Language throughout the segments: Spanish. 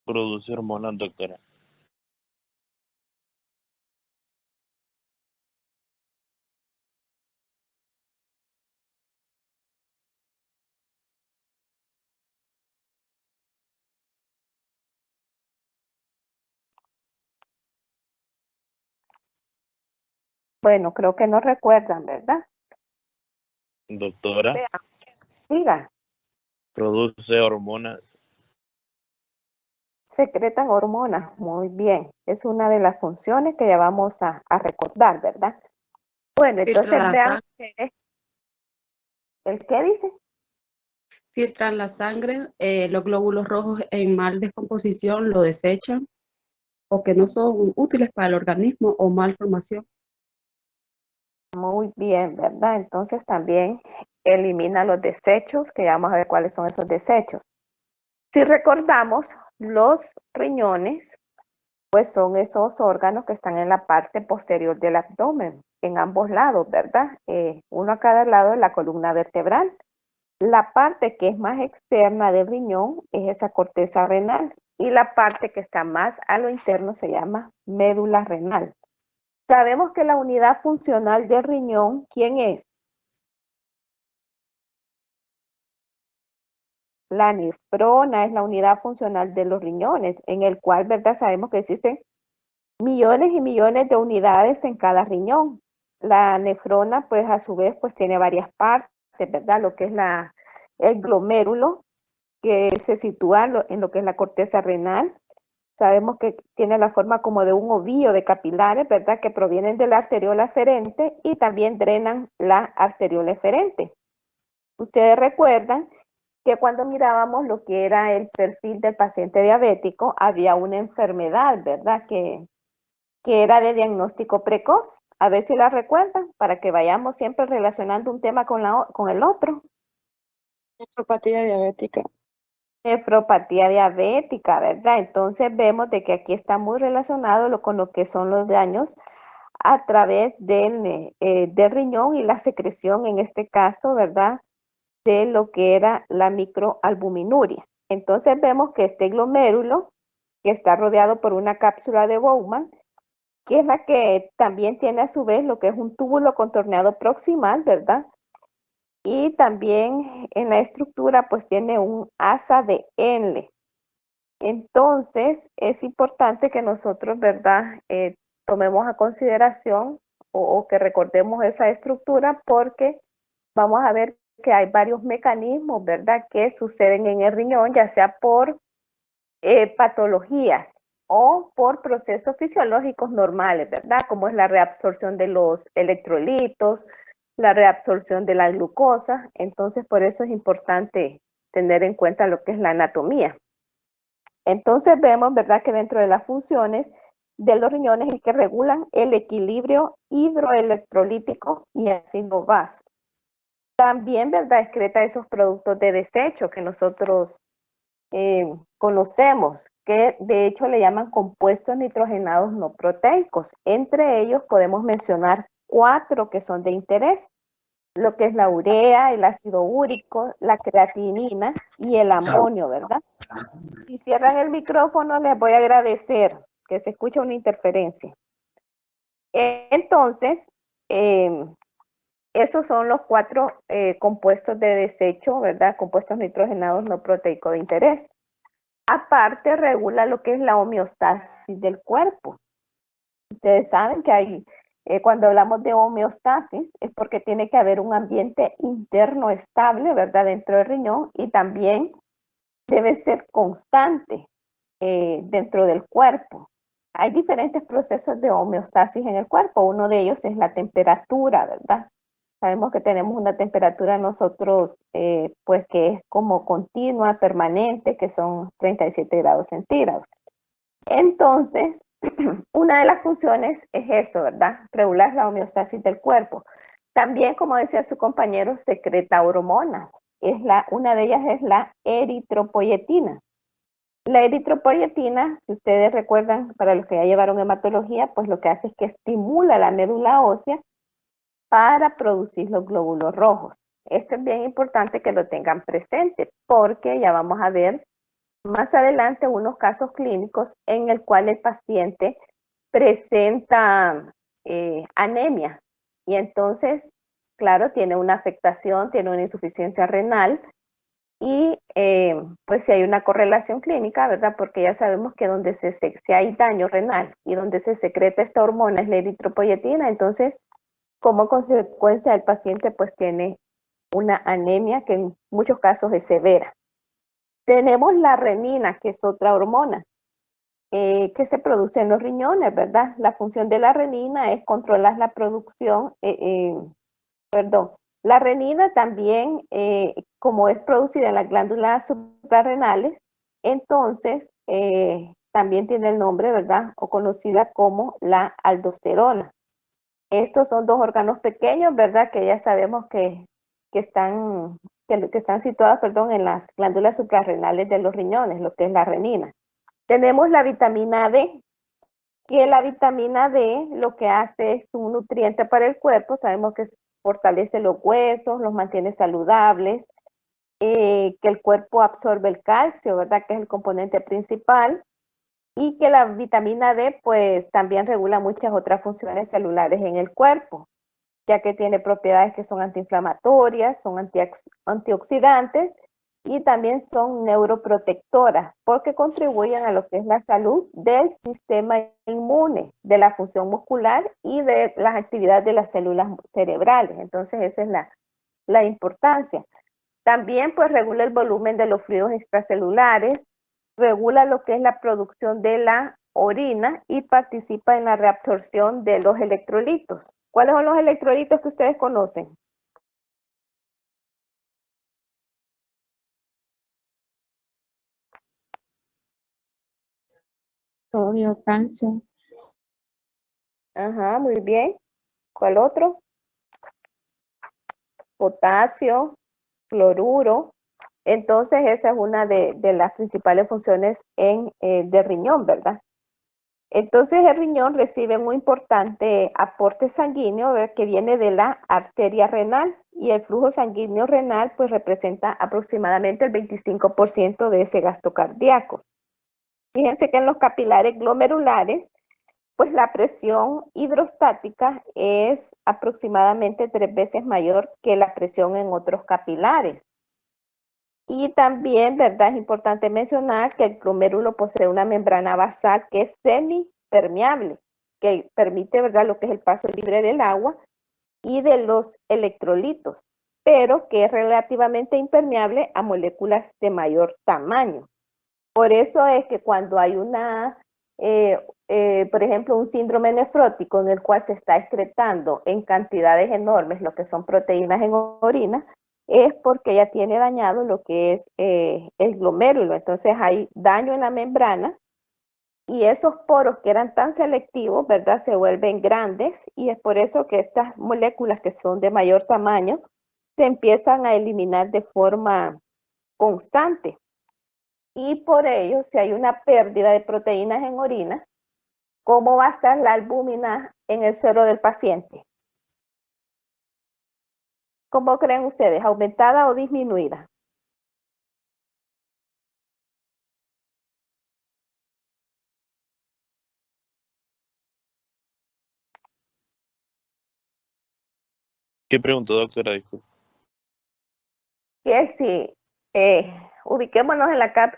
produce hormonas, doctora. Bueno, creo que no recuerdan, ¿verdad? Doctora, Vea, diga, produce hormonas. secretan hormonas. Muy bien. Es una de las funciones que ya vamos a recordar, ¿verdad? Bueno, entonces Filtran la vean sangre, ustedes. ¿El qué dice? filtran la sangre, los glóbulos rojos en mal descomposición lo desechan o que no son útiles para el organismo o malformación. Muy bien, ¿verdad? Entonces también elimina los desechos, que ya vamos a ver cuáles son esos desechos. Si recordamos, los riñones, pues son esos órganos que están en la parte posterior del abdomen, en ambos lados, ¿verdad? Uno a cada lado de la columna vertebral. La parte que es más externa del riñón es esa corteza renal y la parte que está más a lo interno se llama médula renal. Sabemos que la unidad funcional del riñón, ¿quién es? La nefrona es la unidad funcional de los riñones, en el cual, ¿verdad? Sabemos que existen millones y millones de unidades en cada riñón. La nefrona, pues a su vez, pues tiene varias partes, ¿verdad? Lo que es el glomérulo, que se sitúa en lo que es la corteza renal. Sabemos que tiene la forma como de un ovillo de capilares, ¿verdad? Que provienen de la arteriola eferente y también drenan la arteriola eferente. Ustedes recuerdan que cuando mirábamos lo que era el perfil del paciente diabético, había una enfermedad, ¿verdad? Que era de diagnóstico precoz. A ver si la recuerdan, para que vayamos siempre relacionando un tema con el otro. Nefropatía diabética. Nefropatía diabética, ¿verdad? Entonces vemos de que aquí está muy relacionado con lo que son los daños a través del riñón y la secreción, en este caso, ¿verdad? De lo que era la microalbuminuria. Entonces vemos que este glomérulo, que está rodeado por una cápsula de Bowman, que es la que también tiene a su vez lo que es un túbulo contorneado proximal, ¿verdad? Y también en la estructura pues tiene un asa de Henle. Entonces es importante que nosotros, ¿verdad? Tomemos a consideración o que recordemos esa estructura porque vamos a ver que hay varios mecanismos, ¿verdad? Que suceden en el riñón, ya sea por patologías o por procesos fisiológicos normales, ¿verdad? Como es la reabsorción de los electrolitos, la reabsorción de la glucosa. Entonces, por eso es importante tener en cuenta lo que es la anatomía. Entonces, vemos, ¿verdad? Que dentro de las funciones de los riñones es que regulan el equilibrio hidroelectrolítico y ácido básico. También, ¿verdad? Excreta esos productos de desecho que nosotros conocemos, que de hecho le llaman compuestos nitrogenados no proteicos. Entre ellos podemos mencionar 4 que son de interés, lo que es la urea, el ácido úrico, la creatinina y el amonio, ¿verdad? Si cierran el micrófono, les voy a agradecer que se escuche una interferencia. Entonces, esos son los 4 compuestos de desecho, ¿verdad? Compuestos nitrogenados no proteicos de interés. Aparte, regula lo que es la homeostasis del cuerpo. Ustedes saben que cuando hablamos de homeostasis, es porque tiene que haber un ambiente interno estable, ¿verdad? Dentro del riñón y también debe ser constante dentro del cuerpo. Hay diferentes procesos de homeostasis en el cuerpo. Uno de ellos es la temperatura, ¿verdad? Sabemos que tenemos una temperatura nosotros, pues que es como continua, permanente, que son 37 grados centígrados. Entonces, una de las funciones es eso, ¿verdad? Regular la homeostasis del cuerpo. También, como decía su compañero, secreta hormonas. Una de ellas es la eritropoyetina. La eritropoyetina, si ustedes recuerdan, para los que ya llevaron hematología, pues lo que hace es que estimula la médula ósea para producir los glóbulos rojos. Esto es bien importante que lo tengan presente porque ya vamos a ver más adelante unos casos clínicos en el cual el paciente presenta anemia y entonces, claro, tiene una afectación, tiene una insuficiencia renal y pues si hay una correlación clínica, ¿verdad? Porque ya sabemos que donde si hay daño renal y donde se secreta esta hormona es la eritropoyetina, entonces como consecuencia el paciente pues tiene una anemia que en muchos casos es severa. Tenemos la renina, que es otra hormona que se produce en los riñones, ¿verdad? La función de la renina es controlar la producción, perdón, la renina también, como es producida en las glándulas suprarrenales, entonces también tiene el nombre, ¿verdad? O conocida como la aldosterona. Estos son dos órganos pequeños, ¿verdad? Que ya sabemos que están, que están situados, perdón, en las glándulas suprarrenales de los riñones, lo que es la renina. Tenemos la vitamina D, que la vitamina D lo que hace es un nutriente para el cuerpo, sabemos que fortalece los huesos, los mantiene saludables, que el cuerpo absorbe el calcio, ¿verdad? Que es el componente principal, y que la vitamina D pues también regula muchas otras funciones celulares en el cuerpo, ya que tiene propiedades que son antiinflamatorias, son antioxidantes y también son neuroprotectoras porque contribuyen a lo que es la salud del sistema inmune, de la función muscular y de las actividades de las células cerebrales. Entonces esa es la importancia. También pues regula el volumen de los fluidos extracelulares, regula lo que es la producción de la orina y participa en la reabsorción de los electrolitos. ¿Cuáles son los electrolitos que ustedes conocen? Sodio, calcio. Ajá, muy bien. ¿Cuál otro? Potasio, cloruro. Entonces esa es una de las principales funciones de riñón, ¿verdad? Entonces el riñón recibe un importante aporte sanguíneo que viene de la arteria renal y el flujo sanguíneo renal pues representa aproximadamente el 25% de ese gasto cardíaco. Fíjense que en los capilares glomerulares pues la presión hidrostática es aproximadamente 3 veces mayor que la presión en otros capilares. Y también, ¿verdad? Es importante mencionar que el glomérulo posee una membrana basal que es semipermeable, que permite, ¿verdad?, lo que es el paso libre del agua y de los electrolitos, pero que es relativamente impermeable a moléculas de mayor tamaño. Por eso es que cuando hay por ejemplo, un síndrome nefrótico en el cual se está excretando en cantidades enormes lo que son proteínas en orina, es porque ya tiene dañado lo que es el glomérulo. Entonces hay daño en la membrana y esos poros que eran tan selectivos, ¿verdad? Se vuelven grandes y es por eso que estas moléculas que son de mayor tamaño se empiezan a eliminar de forma constante. Y por ello, si hay una pérdida de proteínas en orina, ¿cómo va a estar la albúmina en el suero del paciente? ¿Cómo creen ustedes? ¿Aumentada o disminuida? ¿Qué preguntó, doctora? Disculpe. Que si ubiquémonos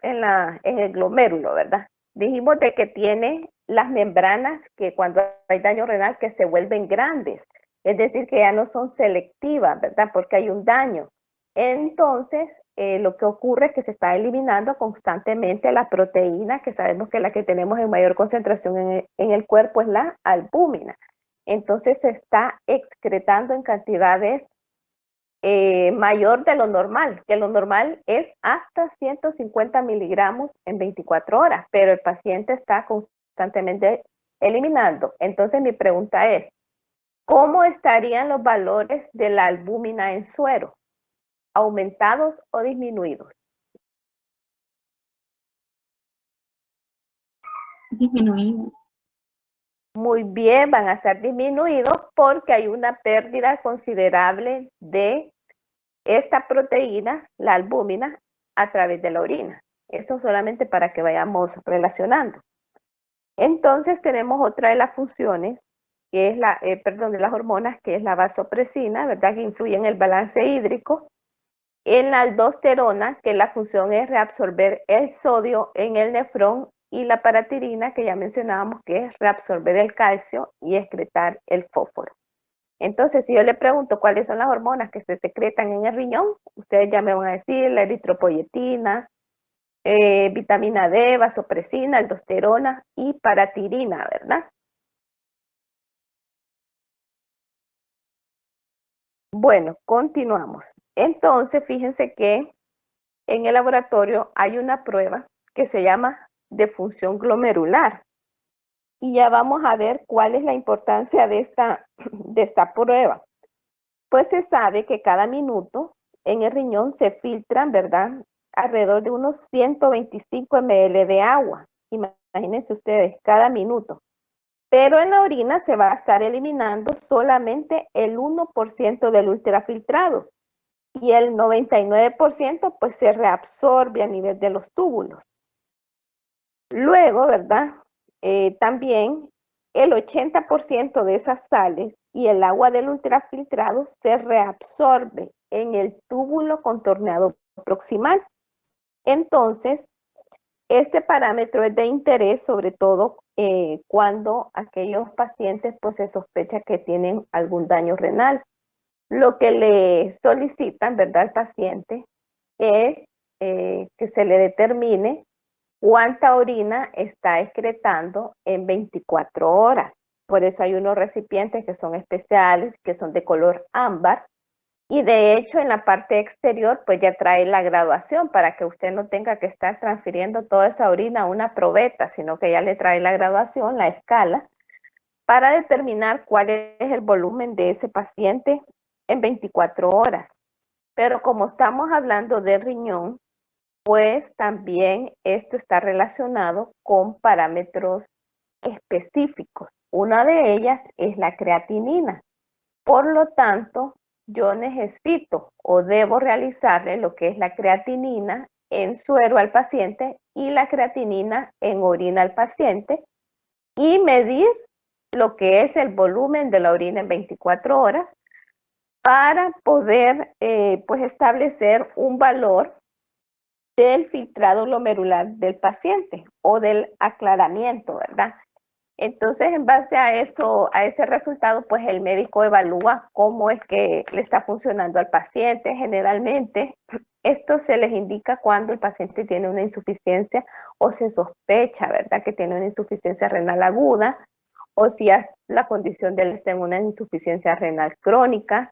en el glomérulo, ¿verdad? Dijimos de que tiene las membranas que cuando hay daño renal que se vuelven grandes, es decir, que ya no son selectivas, ¿verdad? Porque hay un daño. Entonces, lo que ocurre es que se está eliminando constantemente la proteína, que sabemos que la que tenemos en mayor concentración en el cuerpo es la albúmina. Entonces, se está excretando en cantidades mayor de lo normal, que lo normal es hasta 150 miligramos en 24 horas, pero el paciente está constantemente eliminando. Entonces mi pregunta es, ¿cómo estarían los valores de la albúmina en suero? ¿Aumentados o disminuidos? Disminuidos. Muy bien, van a estar disminuidos porque hay una pérdida considerable de esta proteína, la albúmina, a través de la orina. Esto solamente para que vayamos relacionando. Entonces tenemos otra de las funciones, que es de las hormonas, que es la vasopresina, ¿verdad? Que influye en el balance hídrico. En la aldosterona, que la función es reabsorber el sodio en el nefrón, y la paratirina, que ya mencionábamos, que es reabsorber el calcio y excretar el fósforo. Entonces, si yo le pregunto cuáles son las hormonas que se secretan en el riñón, ustedes ya me van a decir la eritropoyetina, vitamina D, vasopresina, aldosterona y paratirina, ¿verdad? Bueno, continuamos. Entonces, fíjense que en el laboratorio hay una prueba que se llama de función glomerular. Y ya vamos a ver cuál es la importancia de esta prueba. Pues se sabe que cada minuto en el riñón se filtran, ¿verdad? Alrededor de unos 125 ml de agua. Imagínense ustedes, cada minuto. Pero en la orina se va a estar eliminando solamente el 1% del ultrafiltrado. Y el 99% pues se reabsorbe a nivel de los túbulos. Luego, ¿verdad? También el 80% de esas sales y el agua del ultrafiltrado se reabsorbe en el túbulo contorneado proximal. Entonces, este parámetro es de interés, sobre todo cuando aquellos pacientes pues se sospecha que tienen algún daño renal. Lo que le solicitan, ¿verdad?, al paciente es que se le determine cuánta orina está excretando en 24 horas. Por eso hay unos recipientes que son especiales, que son de color ámbar, y de hecho en la parte exterior pues ya trae la graduación para que usted no tenga que estar transfiriendo toda esa orina a una probeta, sino que ya le trae la graduación, la escala, para determinar cuál es el volumen de ese paciente en 24 horas. Pero como estamos hablando de riñón, pues también esto está relacionado con parámetros específicos. Una de ellas es la creatinina. Por lo tanto, yo necesito o debo realizarle lo que es la creatinina en suero al paciente y la creatinina en orina al paciente y medir lo que es el volumen de la orina en 24 horas para poder pues establecer un valor del filtrado glomerular del paciente o del aclaramiento, ¿verdad? Entonces, en base a eso, a ese resultado, pues el médico evalúa cómo es que le está funcionando al paciente. Generalmente, esto se les indica cuando el paciente tiene una insuficiencia o se sospecha, ¿verdad?, que tiene una insuficiencia renal aguda, o si la condición de él está en una insuficiencia renal crónica,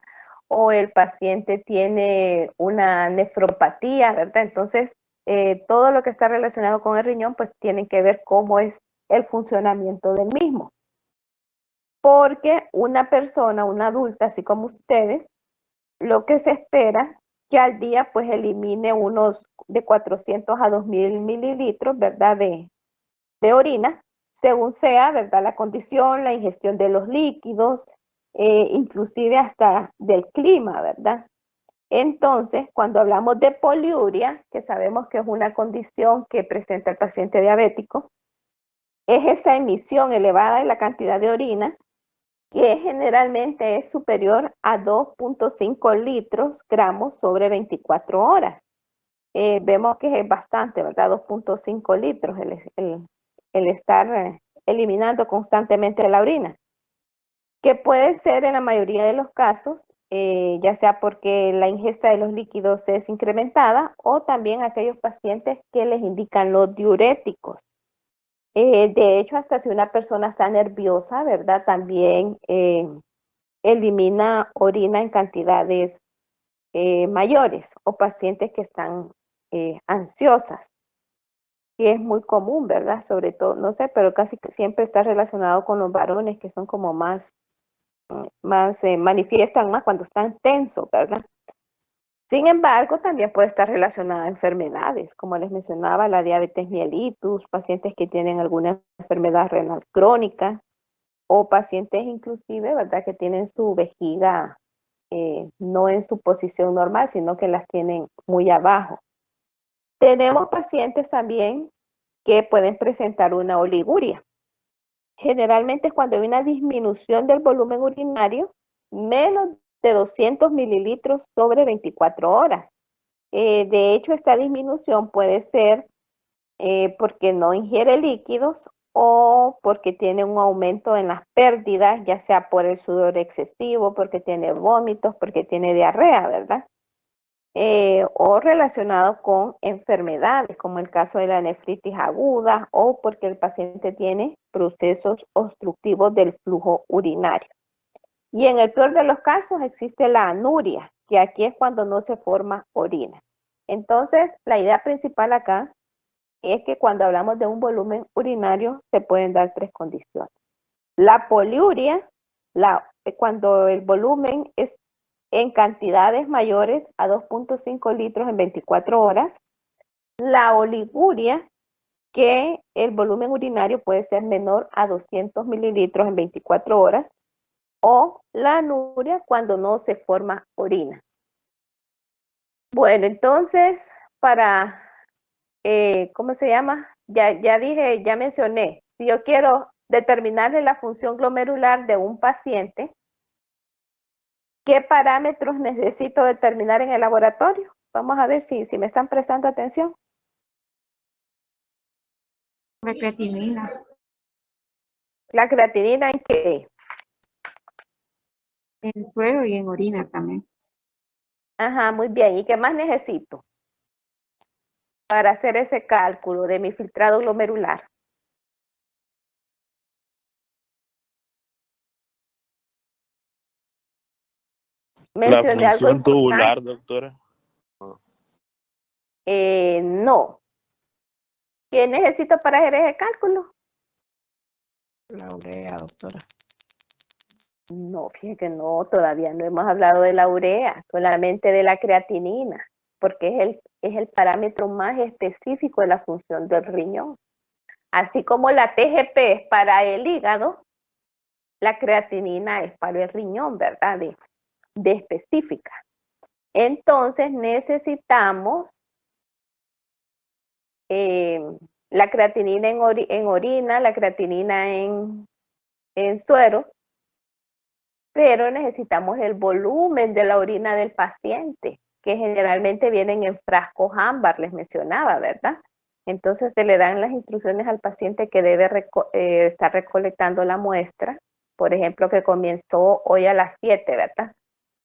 o el paciente tiene una nefropatía, ¿verdad? Entonces, todo lo que está relacionado con el riñón, pues tienen que ver cómo es el funcionamiento del mismo. Porque una persona, una adulta, así como ustedes, lo que se espera que al día pues elimine unos de 400 a 2000 mililitros, ¿verdad?, de orina, según sea, ¿verdad?, la condición, la ingestión de los líquidos, inclusive hasta del clima, ¿verdad? Entonces, cuando hablamos de poliuria, que sabemos que es una condición que presenta el paciente diabético, es esa emisión elevada de la cantidad de orina que generalmente es superior a 2.5 gramos sobre 24 horas. Vemos que es bastante, ¿verdad? 2.5 litros el estar eliminando constantemente la orina, que puede ser en la mayoría de los casos, ya sea porque la ingesta de los líquidos es incrementada o también aquellos pacientes que les indican los diuréticos. De hecho, hasta si una persona está nerviosa, ¿verdad?, también elimina orina en cantidades mayores, o pacientes que están ansiosas. Y es muy común, ¿verdad? Sobre todo, no sé, pero casi que siempre está relacionado con los varones que son como más manifiestan más cuando están tensos, ¿verdad? Sin embargo, también puede estar relacionada a enfermedades, como les mencionaba, la diabetes mellitus, pacientes que tienen alguna enfermedad renal crónica, o pacientes inclusive, ¿verdad?, que tienen su vejiga no en su posición normal, sino que las tienen muy abajo. Tenemos pacientes también que pueden presentar una oliguria. Generalmente es cuando hay una disminución del volumen urinario, menos de 200 mililitros sobre 24 horas. De hecho, esta disminución puede ser porque no ingiere líquidos o porque tiene un aumento en las pérdidas, ya sea por el sudor excesivo, porque tiene vómitos, porque tiene diarrea, ¿verdad? O relacionado con enfermedades, como el caso de la nefritis aguda o porque el paciente tiene procesos obstructivos del flujo urinario. Y en el peor de los casos existe la anuria, que aquí es cuando no se forma orina. Entonces, la idea principal acá es que cuando hablamos de un volumen urinario se pueden dar tres condiciones. La poliuria, cuando el volumen es en cantidades mayores a 2.5 litros en 24 horas. La oliguria, que el volumen urinario puede ser menor a 200 mililitros en 24 horas. O la anuria, cuando no se forma orina. Bueno, entonces, para, ¿cómo se llama? Ya mencioné, si yo quiero determinarle la función glomerular de un paciente, ¿qué parámetros necesito determinar en el laboratorio? Vamos a ver si me están prestando atención. La creatinina. ¿La creatinina en qué? En suero y en orina también. Ajá, muy bien. ¿Y qué más necesito para hacer ese cálculo de mi filtrado glomerular? La Mencioné algo función tubular, importante. doctora. No. ¿Qué necesito para hacer ese cálculo? La urea, doctora. No, fíjate que no, todavía no hemos hablado de la urea, solamente de la creatinina, porque es el parámetro más específico de la función del riñón. Así como la TGP es para el hígado, la creatinina es para el riñón, ¿verdad? De específica. Entonces necesitamos la creatinina en orina, la creatinina en suero, pero necesitamos el volumen de la orina del paciente, que generalmente vienen en frascos ámbar, les mencionaba, ¿verdad? Entonces se le dan las instrucciones al paciente que debe estar recolectando la muestra, por ejemplo, que comenzó hoy a las 7, ¿verdad?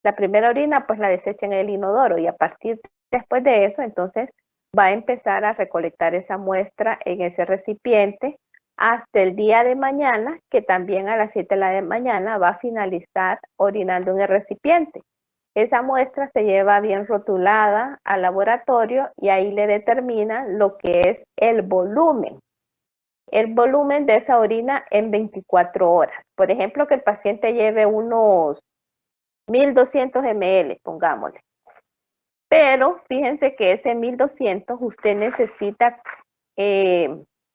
La primera orina pues la desecha en el inodoro y a partir después de eso entonces va a empezar a recolectar esa muestra en ese recipiente hasta el día de mañana, que también a las 7 de la mañana va a finalizar orinando en el recipiente. Esa muestra se lleva bien rotulada al laboratorio y ahí le determinan lo que es el volumen de esa orina en 24 horas. Por ejemplo, que el paciente lleve unos 1200 ml, pongámosle. Pero fíjense que ese 1200 usted necesita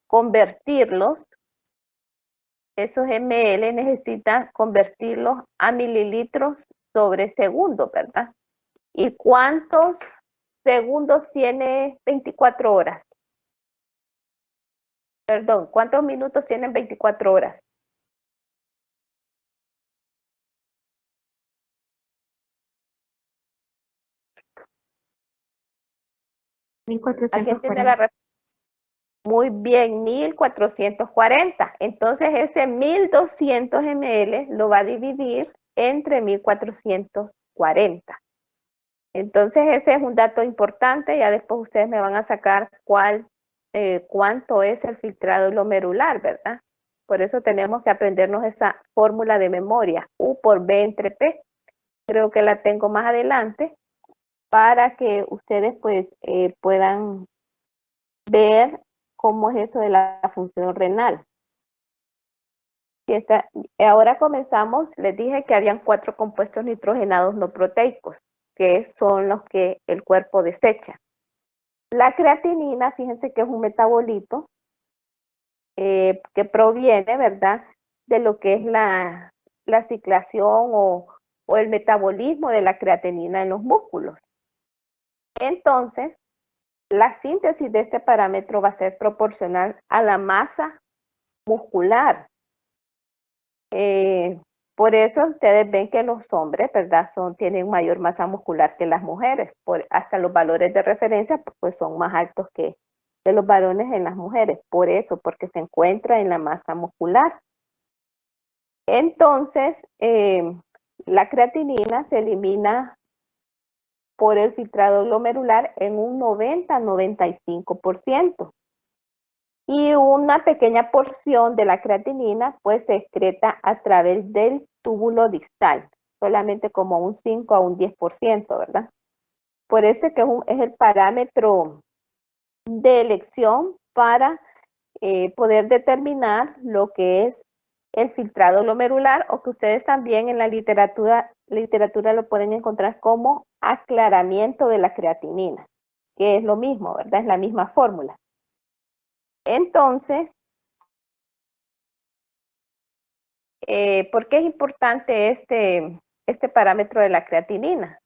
convertirlos, esos ml necesita convertirlos a mililitros sobre segundo, ¿verdad? ¿Y cuántos segundos tiene 24 horas? Perdón, ¿cuántos minutos tienen 24 horas? ¿Alguien tiene la 1440. respuesta? Muy bien, 1440. Entonces ese 1200 ml lo va a dividir entre 1440. Entonces ese es un dato importante. Ya después ustedes me van a sacar cuánto es el filtrado glomerular, ¿verdad? Por eso tenemos que aprendernos esa fórmula de memoria, U por B entre P. Creo que la tengo más adelante para que ustedes pues puedan ver cómo es eso de la función renal. Ahora comenzamos, les dije que habían 4 compuestos nitrogenados no proteicos, que son los que el cuerpo desecha. La creatinina, fíjense que es un metabolito que proviene, ¿verdad?, de lo que es la ciclación o el metabolismo de la creatinina en los músculos. Entonces, La síntesis de este parámetro va a ser proporcional a la masa muscular. Por eso ustedes ven que los hombres, ¿verdad? Tienen mayor masa muscular que las mujeres. Hasta los valores de referencia pues son más altos que de los varones en las mujeres. Por eso, porque se encuentra en la masa muscular. Entonces, la creatinina se elimina por el filtrado glomerular en un 90-95%. Y una pequeña porción de la creatinina pues se excreta a través del túbulo distal, solamente como un 5 a un 10%, ¿verdad? Por eso es que es el parámetro de elección para poder determinar lo que es el filtrado glomerular, o que ustedes también en la literatura lo pueden encontrar como aclaramiento de la creatinina, que es lo mismo, ¿verdad? Es la misma fórmula. Entonces, ¿por qué es importante este parámetro de la creatinina?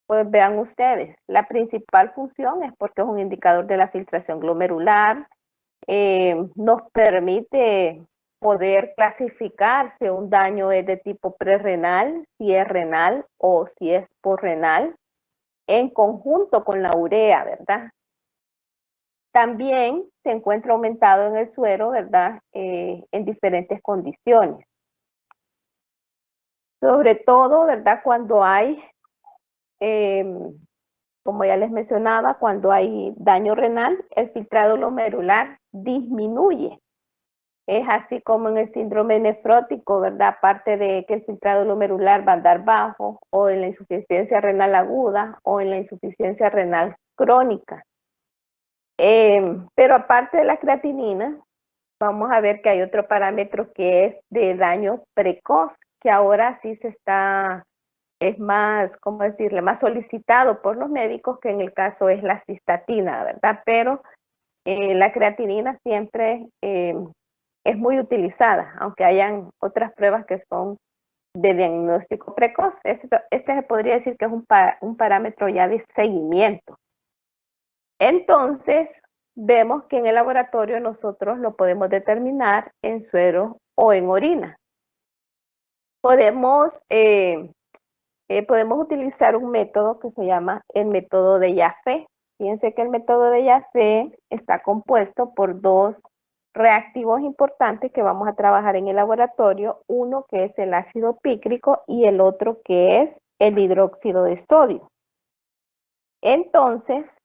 Pues vean ustedes, la principal función es porque es un indicador de la filtración glomerular, nos permite poder clasificar si un daño es de tipo prerrenal, si es renal o si es posrenal, en conjunto con la urea, ¿verdad? También se encuentra aumentado en el suero, ¿verdad? En diferentes condiciones. Sobre todo, ¿verdad? Cuando hay, como ya les mencionaba, cuando hay daño renal, el filtrado glomerular disminuye. Es así como en el síndrome nefrótico, ¿verdad? Aparte de que el filtrado glomerular va a andar bajo, o en la insuficiencia renal aguda, o en la insuficiencia renal crónica. Pero aparte de la creatinina, vamos a ver que hay otro parámetro que es de daño precoz, que ahora sí es más, ¿cómo decirle?, más solicitado por los médicos, que en el caso es la cistatina, ¿verdad? Pero la creatinina siempre es muy utilizada, aunque hayan otras pruebas que son de diagnóstico precoz. Este se podría decir que es un parámetro ya de seguimiento. Entonces, vemos que en el laboratorio nosotros lo podemos determinar en suero o en orina. Podemos utilizar un método que se llama el método de Jaffe. Fíjense que el método de Jaffe está compuesto por dos reactivos importantes que vamos a trabajar en el laboratorio, uno que es el ácido pícrico y el otro que es el hidróxido de sodio. Entonces,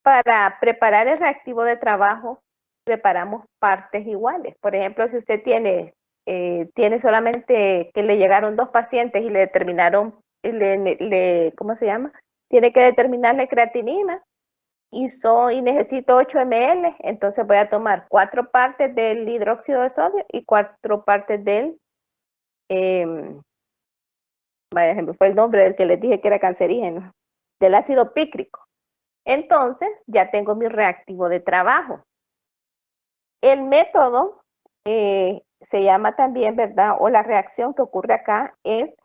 para preparar el reactivo de trabajo, preparamos partes iguales. Por ejemplo, si usted tiene solamente que le llegaron 2 pacientes y le determinaron, ¿cómo se llama? Tiene que determinarle creatinina y necesito 8 ml, entonces voy a tomar 4 partes del hidróxido de sodio y 4 partes del, vaya ejemplo, fue el nombre del que les dije que era cancerígeno, del ácido pícrico. Entonces, ya tengo mi reactivo de trabajo. El método se llama también, ¿verdad? O la reacción que ocurre acá es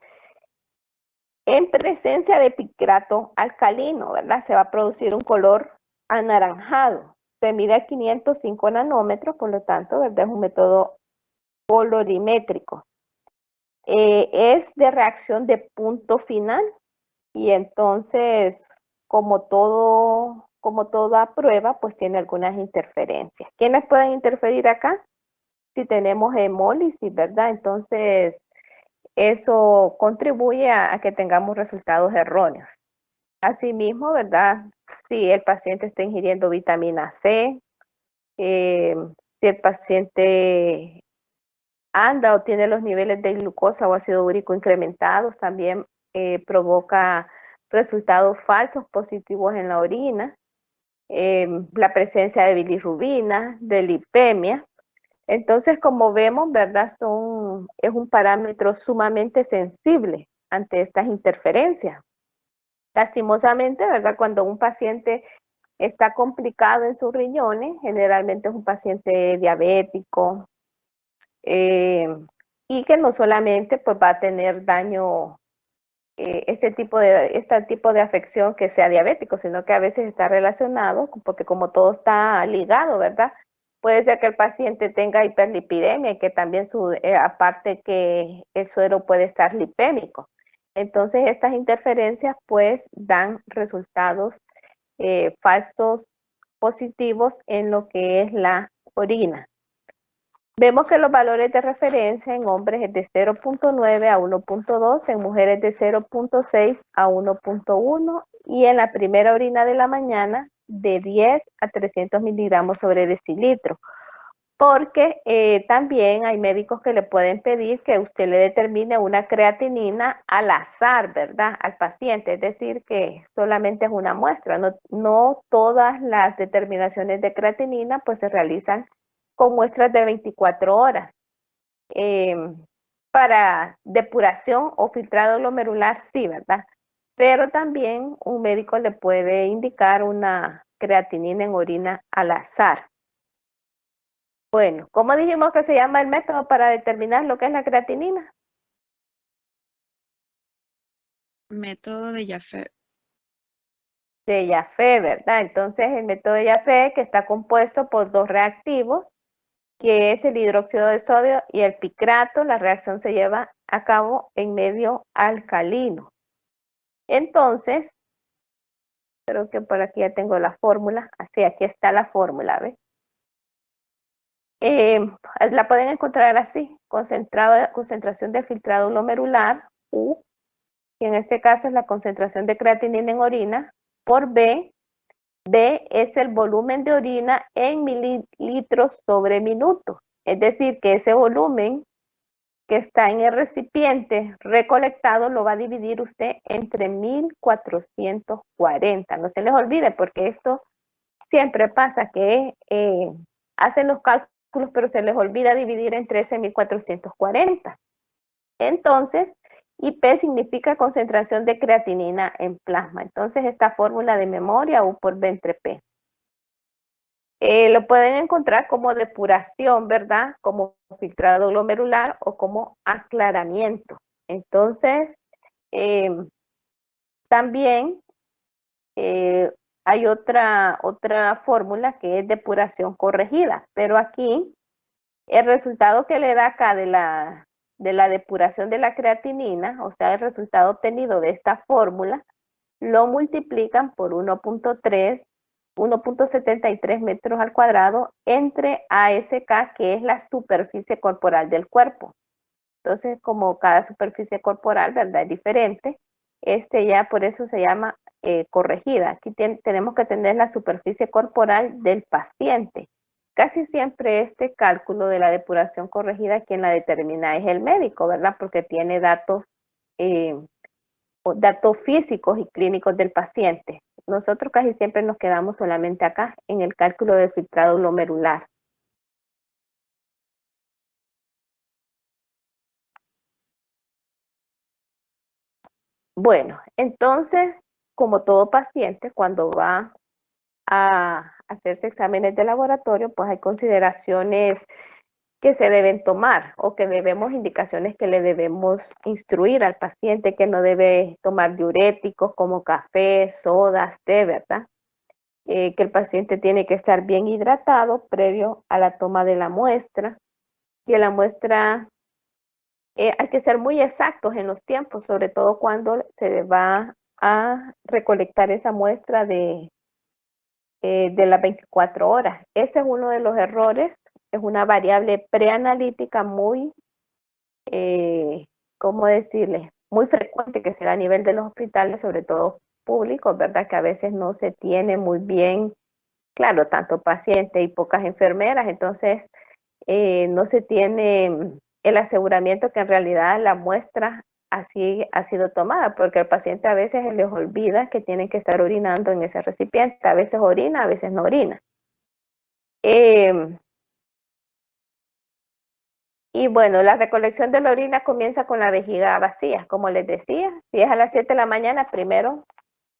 en presencia de picriato alcalino, ¿verdad? Se va a producir un color anaranjado. Se mide a 505 nanómetros, por lo tanto, ¿verdad? Es un método colorimétrico. Es de reacción de punto final y entonces, como toda prueba, pues tiene algunas interferencias. ¿Quiénes pueden interferir acá? Si tenemos hemólisis, ¿verdad? Entonces, eso contribuye a que tengamos resultados erróneos. Asimismo, ¿verdad? Si el paciente está ingiriendo vitamina C, si el paciente anda o tiene los niveles de glucosa o ácido úrico incrementados, también provoca resultados falsos positivos en la orina, la presencia de bilirrubina, de lipemia. Entonces, como vemos, ¿verdad? Es un parámetro sumamente sensible ante estas interferencias. Lastimosamente, ¿verdad? Cuando un paciente está complicado en sus riñones, generalmente es un paciente diabético, y que no solamente pues, va a tener daño este tipo de afección que sea diabético, sino que a veces está relacionado, porque como todo está ligado, ¿verdad? Puede ser que el paciente tenga hiperlipidemia y que también aparte que el suero puede estar lipémico. Entonces estas interferencias pues dan resultados falsos positivos en lo que es la orina. Vemos que los valores de referencia en hombres es de 0.9 a 1.2, en mujeres de 0.6 a 1.1 y en la primera orina de la mañana de 10 a 300 miligramos sobre decilitro. Porque también hay médicos que le pueden pedir que usted le determine una creatinina al azar, ¿verdad? Al paciente, es decir, que solamente es una muestra. No todas las determinaciones de creatinina pues se realizan con muestras de 24 horas. Para depuración o filtrado glomerular, sí, ¿verdad? Pero también un médico le puede indicar una creatinina en orina al azar. Bueno, ¿cómo dijimos que se llama el método para determinar lo que es la creatinina? Método de Jaffe. De Jaffe, ¿verdad? Entonces el método de Jaffe, que está compuesto por dos reactivos, que es el hidróxido de sodio y el picrato. La reacción se lleva a cabo en medio alcalino. Entonces, creo que por aquí ya tengo la fórmula. Así, aquí está la fórmula, ¿ves? La pueden encontrar así, concentración de filtrado glomerular, U, que en este caso es la concentración de creatinina en orina, por B. B es el volumen de orina en mililitros sobre minuto. Es decir, que ese volumen que está en el recipiente recolectado lo va a dividir usted entre 1440. No se les olvide, porque esto siempre pasa, que hacen los cálculos, pero se les olvida dividir entre ese 1440. Entonces, IP significa concentración de creatinina en plasma. Entonces, esta fórmula de memoria, U por V entre P. Lo pueden encontrar como depuración, ¿verdad? Como filtrado glomerular o como aclaramiento. Entonces, también hay otra fórmula que es depuración corregida, pero aquí el resultado que le da acá de la depuración de la creatinina, o sea, el resultado obtenido de esta fórmula, lo multiplican por 1.73 metros al cuadrado entre ASK, que es la superficie corporal del cuerpo. Entonces, como cada superficie corporal, ¿verdad?, es diferente, ya por eso se llama corregida. Aquí tenemos que tener la superficie corporal del paciente. Casi siempre este cálculo de la depuración corregida, quien la determina es el médico, ¿verdad? Porque tiene datos físicos y clínicos del paciente. Nosotros casi siempre nos quedamos solamente acá, en el cálculo de filtrado glomerular. Bueno, entonces, como todo paciente, cuando va a hacerse exámenes de laboratorio, pues hay consideraciones que se deben tomar o que indicaciones que le debemos instruir al paciente, que no debe tomar diuréticos como café, sodas, té, ¿verdad? Que el paciente tiene que estar bien hidratado previo a la toma de la muestra. Y en la muestra hay que ser muy exactos en los tiempos, sobre todo cuando se va a recolectar esa muestra de las 24 horas. Ese es uno de los errores, es una variable preanalítica muy, ¿cómo decirle?, muy frecuente que se da a nivel de los hospitales, sobre todo públicos, ¿verdad? Que a veces no se tiene muy bien, claro, tanto paciente y pocas enfermeras, entonces no se tiene el aseguramiento que en realidad la muestra así ha sido tomada, porque al paciente a veces se les olvida que tienen que estar orinando en ese recipiente, a veces orina, a veces no orina. Y bueno, la recolección de la orina comienza con la vejiga vacía, como les decía. Si es a las 7 de la mañana, primero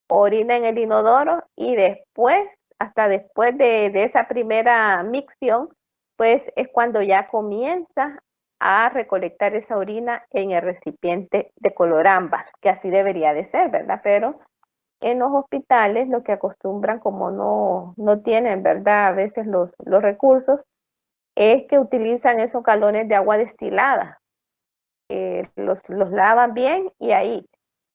orina en el inodoro y después, hasta después de esa primera micción, pues es cuando ya comienza a recolectar esa orina en el recipiente de color ámbar, que así debería de ser, ¿verdad? Pero en los hospitales lo que acostumbran, como no tienen, ¿verdad? A veces los recursos, es que utilizan esos galones de agua destilada. Los lavan bien y ahí.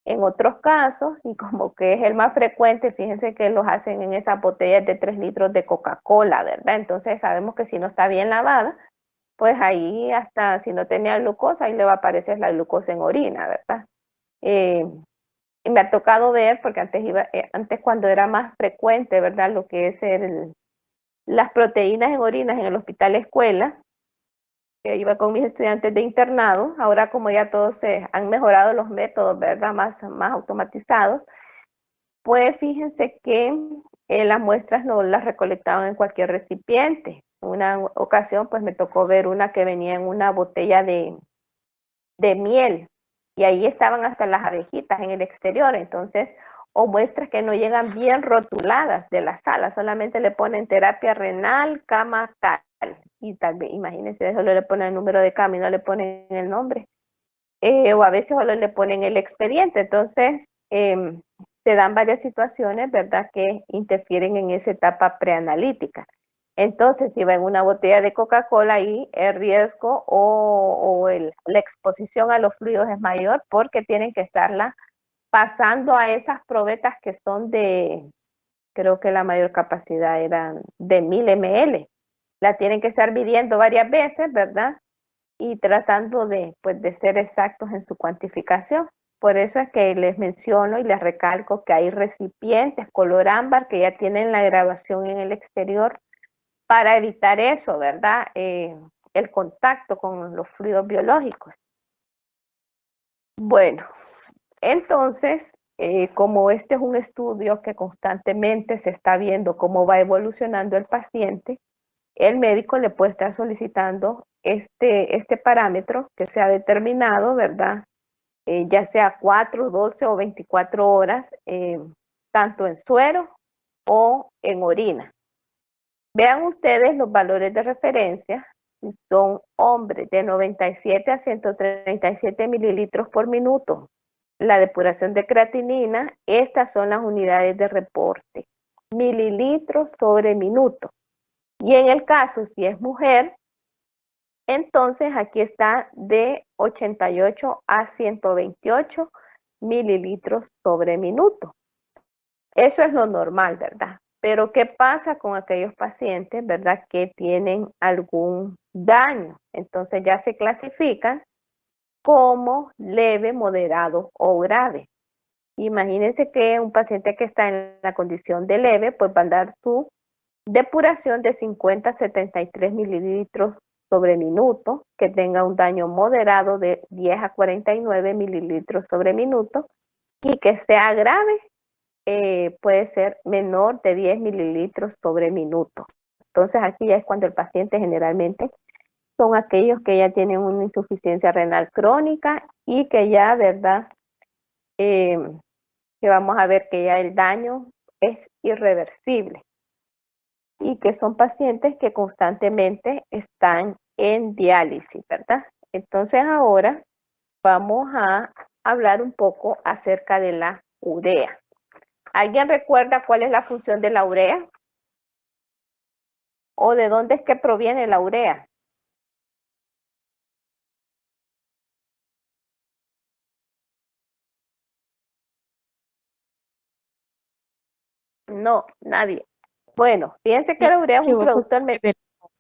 En otros casos, y como que es el más frecuente, fíjense que los hacen en esas botellas de 3 litros de Coca-Cola, ¿verdad? Entonces sabemos que si no está bien lavada, pues ahí hasta si no tenía glucosa, ahí le va a aparecer la glucosa en orina, ¿verdad? Y me ha tocado ver, porque antes cuando era más frecuente, ¿verdad? Lo que es las proteínas en orinas en el hospital escuela, que iba con mis estudiantes de internado, ahora como ya todos se han mejorado los métodos, ¿verdad? Más automatizados, pues fíjense que las muestras no las recolectaban en cualquier recipiente. Una ocasión pues me tocó ver una que venía en una botella de miel y ahí estaban hasta las abejitas en el exterior, entonces, o muestras que no llegan bien rotuladas de la sala, solamente le ponen terapia renal, cama tal, y tal vez, imagínense, solo le ponen el número de cama y no le ponen el nombre, o a veces solo le ponen el expediente, entonces se dan varias situaciones, ¿verdad?, que interfieren en esa etapa preanalítica. Entonces, si va en una botella de Coca-Cola, ahí el riesgo la exposición a los fluidos es mayor porque tienen que estarla pasando a esas probetas que son creo que la mayor capacidad eran de 1000 ml. La tienen que estar midiendo varias veces, ¿verdad? Y tratando pues, de ser exactos en su cuantificación. Por eso es que les menciono y les recalco que hay recipientes color ámbar que ya tienen la graduación en el exterior para evitar eso, ¿verdad? El contacto con los fluidos biológicos. Bueno, entonces, como este es un estudio que constantemente se está viendo cómo va evolucionando el paciente, el médico le puede estar solicitando este parámetro que se ha determinado, ¿verdad? Ya sea 4, 12 o 24 horas, tanto en suero o en orina. Vean ustedes los valores de referencia, son hombres de 97 a 137 mililitros por minuto. La depuración de creatinina, estas son las unidades de reporte, mililitros sobre minuto. Y en el caso, si es mujer, entonces aquí está de 88 a 128 mililitros sobre minuto. Eso es lo normal, ¿verdad? Pero ¿qué pasa con aquellos pacientes, verdad, que tienen algún daño? Entonces ya se clasifican como leve, moderado o grave. Imagínense que un paciente que está en la condición de leve, pues va a dar su depuración de 50 a 73 mililitros sobre minuto, que tenga un daño moderado de 10 a 49 mililitros sobre minuto, y que sea grave, puede ser menor de 10 mililitros sobre minuto. Entonces aquí ya es cuando el paciente generalmente son aquellos que ya tienen una insuficiencia renal crónica y que ya, ¿verdad? Que vamos a ver que ya el daño es irreversible y que son pacientes que constantemente están en diálisis, ¿verdad? Entonces ahora vamos a hablar un poco acerca de la urea. ¿Alguien recuerda cuál es la función de la urea? ¿O de dónde es que proviene la urea? No, nadie. Bueno, fíjense que la urea es un producto del metabolismo.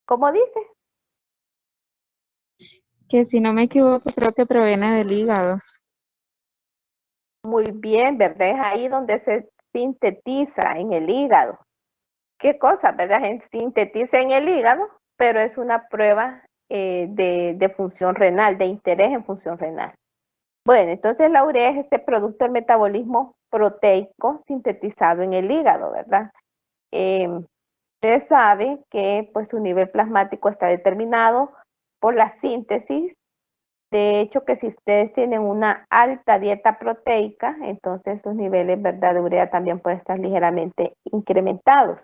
¿Cómo dice? Que si no me equivoco, creo que proviene del hígado. Muy bien, ¿verdad? Es ahí donde se sintetiza en el hígado. ¿Qué cosa, verdad? Se sintetiza en el hígado, pero es una prueba de función renal, de interés en función renal. Bueno, entonces la urea es ese producto del metabolismo proteico sintetizado en el hígado, ¿verdad? Ustedes saben que pues su nivel plasmático está determinado por la síntesis. De hecho, que si ustedes tienen una alta dieta proteica, entonces sus niveles, ¿verdad?, de urea también pueden estar ligeramente incrementados.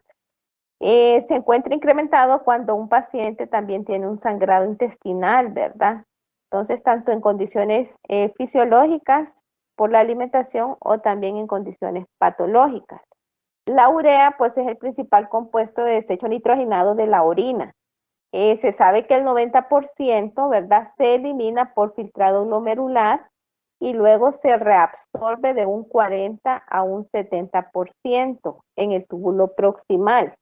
Se encuentra incrementado cuando un paciente también tiene un sangrado intestinal, ¿verdad? Entonces, tanto en condiciones fisiológicas por la alimentación o también en condiciones patológicas. La urea, pues, es el principal compuesto de desecho nitrogenado de la orina. Se sabe que el 90%, ¿verdad?, se elimina por filtrado glomerular y luego se reabsorbe de un 40 a un 70% en el túbulo proximal.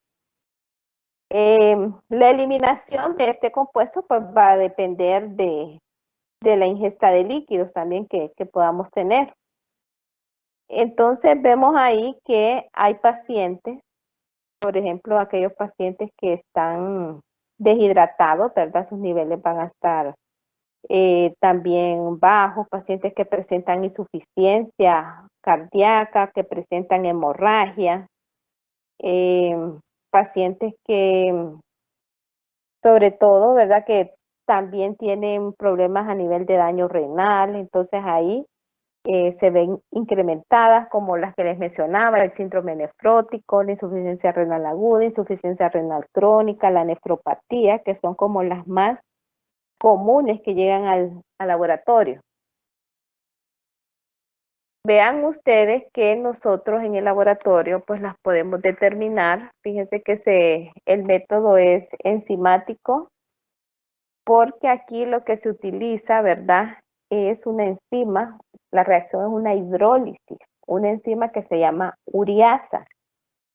La eliminación de este compuesto pues, va a depender de la ingesta de líquidos también que podamos tener. Entonces vemos ahí que hay pacientes, por ejemplo, aquellos pacientes que están deshidratados, ¿verdad? Sus niveles van a estar también bajos, pacientes que presentan insuficiencia cardíaca, que presentan hemorragia, pacientes que sobre todo, ¿verdad? Que también tienen problemas a nivel de daño renal, entonces ahí se ven incrementadas como las que les mencionaba, el síndrome nefrótico, la insuficiencia renal aguda, insuficiencia renal crónica, la nefropatía, que son como las más comunes que llegan al laboratorio. Vean ustedes que nosotros en el laboratorio pues las podemos determinar. Fíjense que el método es enzimático, porque aquí lo que se utiliza, ¿verdad? Es una enzima, la reacción es una hidrólisis, una enzima que se llama ureasa.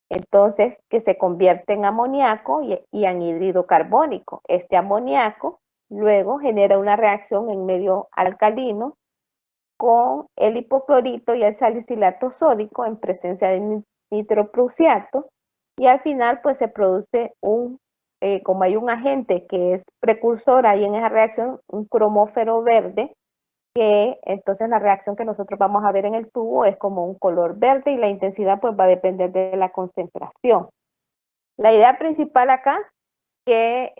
Entonces, que se convierte en amoníaco y anhídrido carbónico. Este amoníaco luego genera una reacción en medio alcalino con el hipoclorito y el salicilato sódico en presencia de nitroprusiato, y al final pues se produce como hay un agente que es precursor ahí en esa reacción, un cromófero verde, que entonces la reacción que nosotros vamos a ver en el tubo es como un color verde y la intensidad pues va a depender de la concentración. La idea principal acá que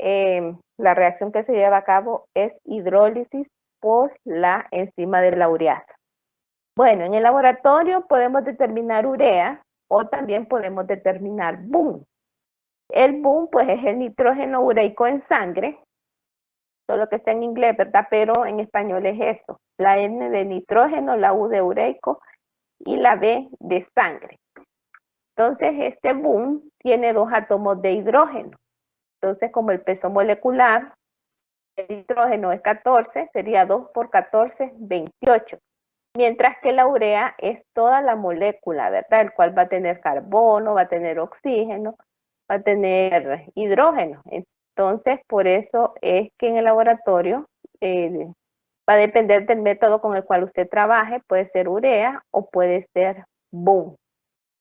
la reacción que se lleva a cabo es hidrólisis por la enzima de la ureasa. Bueno, en el laboratorio podemos determinar urea o también podemos determinar BUN. El BUN pues es el nitrógeno ureico en sangre, solo que está en inglés, ¿verdad? Pero en español es eso, la N de nitrógeno, la U de ureico y la B de sangre. Entonces este BUN tiene 2 átomos de hidrógeno. Entonces como el peso molecular del nitrógeno es 14, sería 2 por 14, 28. Mientras que la urea es toda la molécula, ¿verdad? El cual va a tener carbono, va a tener oxígeno, va a tener hidrógeno. Entonces, por eso es que en el laboratorio va a depender del método con el cual usted trabaje, puede ser urea o puede ser BUN.